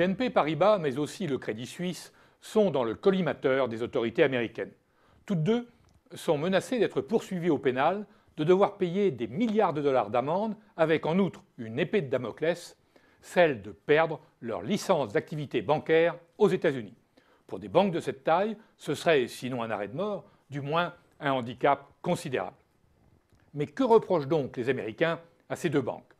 BNP Paribas, mais aussi le Crédit Suisse, sont dans le collimateur des autorités américaines. Toutes deux sont menacées d'être poursuivies au pénal, de devoir payer des milliards de dollars d'amende, avec en outre une épée de Damoclès, celle de perdre leur licence d'activité bancaire aux États-Unis. Pour des banques de cette taille, ce serait, sinon un arrêt de mort, du moins un handicap considérable. Mais que reprochent donc les Américains à ces deux banques?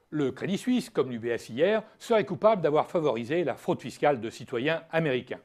Le Crédit Suisse, comme l'UBS hier, serait coupable d'avoir favorisé la fraude fiscale de citoyens américains.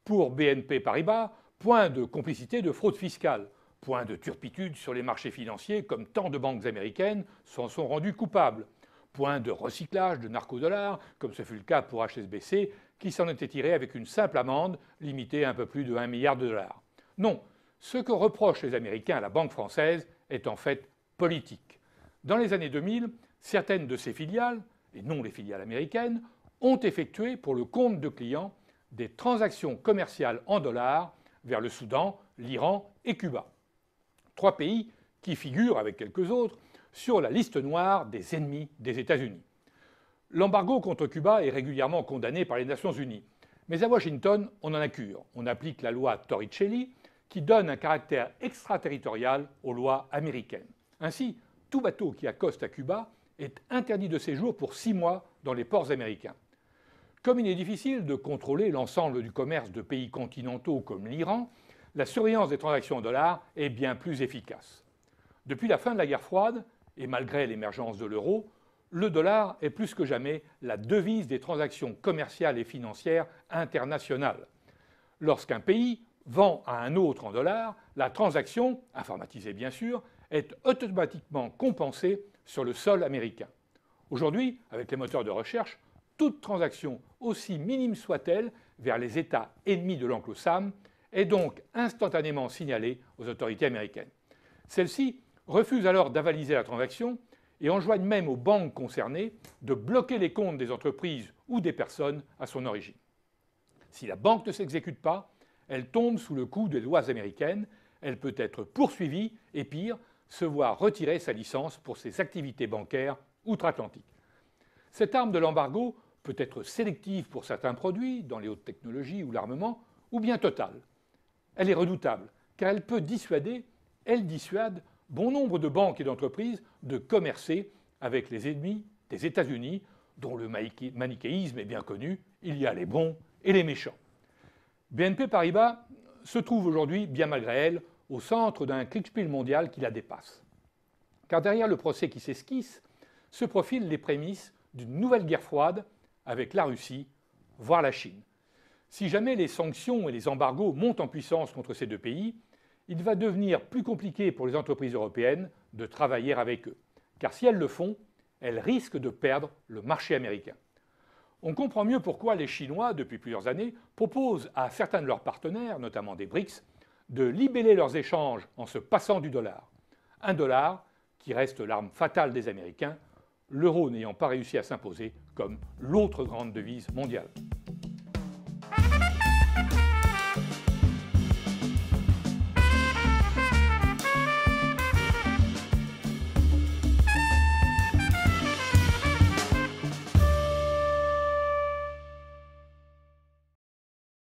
Pour BNP Paribas, point de complicité de fraude fiscale, point de turpitude sur les marchés financiers comme tant de banques américaines s'en sont rendues coupables, point de recyclage de narcodollars comme ce fut le cas pour HSBC qui s'en était tiré avec une simple amende limitée à un peu plus de 1 milliard de dollars. Non, ce que reprochent les Américains à la banque française est en fait politique. Dans les années 2000, certaines de ses filiales, et non les filiales américaines, ont effectué pour le compte de clients des transactions commerciales en dollars vers le Soudan, l'Iran et Cuba. Trois pays qui figurent, avec quelques autres, sur la liste noire des ennemis des États-Unis. L'embargo contre Cuba est régulièrement condamné par les Nations Unies. Mais à Washington, on en a cure. On applique la loi Torricelli qui donne un caractère extraterritorial aux lois américaines. Ainsi, tout bateau qui accoste à Cuba est interdit de séjour pour 6 mois dans les ports américains. Comme il est difficile de contrôler l'ensemble du commerce de pays continentaux comme l'Iran, la surveillance des transactions en dollars est bien plus efficace. Depuis la fin de la guerre froide, et malgré l'émergence de l'euro, le dollar est plus que jamais la devise des transactions commerciales et financières internationales. Lorsqu'un pays vend à un autre en dollars, la transaction, informatisée bien sûr, est automatiquement compensée sur le sol américain. Aujourd'hui, avec les moteurs de recherche, toute transaction, aussi minime soit-elle, vers les États ennemis de l'oncle Sam, est donc instantanément signalée aux autorités américaines. Celles-ci refusent alors d'avaliser la transaction et enjoignent même aux banques concernées de bloquer les comptes des entreprises ou des personnes à son origine. Si la banque ne s'exécute pas, elle tombe sous le coup des lois américaines, elle peut être poursuivie et pire, se voir retirer sa licence pour ses activités bancaires outre-Atlantique. Cette arme de l'embargo peut être sélective pour certains produits, dans les hautes technologies ou l'armement, ou bien totale. Elle est redoutable, car elle peut dissuader, elle dissuade bon nombre de banques et d'entreprises de commercer avec les ennemis des États-Unis, dont le manichéisme est bien connu, il y a les bons et les méchants. BNP Paribas se trouve aujourd'hui, bien malgré elle, au centre d'un kriegspiel mondial qui la dépasse. Car derrière le procès qui s'esquisse, se profilent les prémices d'une nouvelle guerre froide avec la Russie, voire la Chine. Si jamais les sanctions et les embargos montent en puissance contre ces deux pays, il va devenir plus compliqué pour les entreprises européennes de travailler avec eux. Car si elles le font, elles risquent de perdre le marché américain. On comprend mieux pourquoi les Chinois, depuis plusieurs années, proposent à certains de leurs partenaires, notamment des BRICS, de libeller leurs échanges en se passant du dollar. Un dollar qui reste l'arme fatale des Américains, l'euro n'ayant pas réussi à s'imposer comme l'autre grande devise mondiale.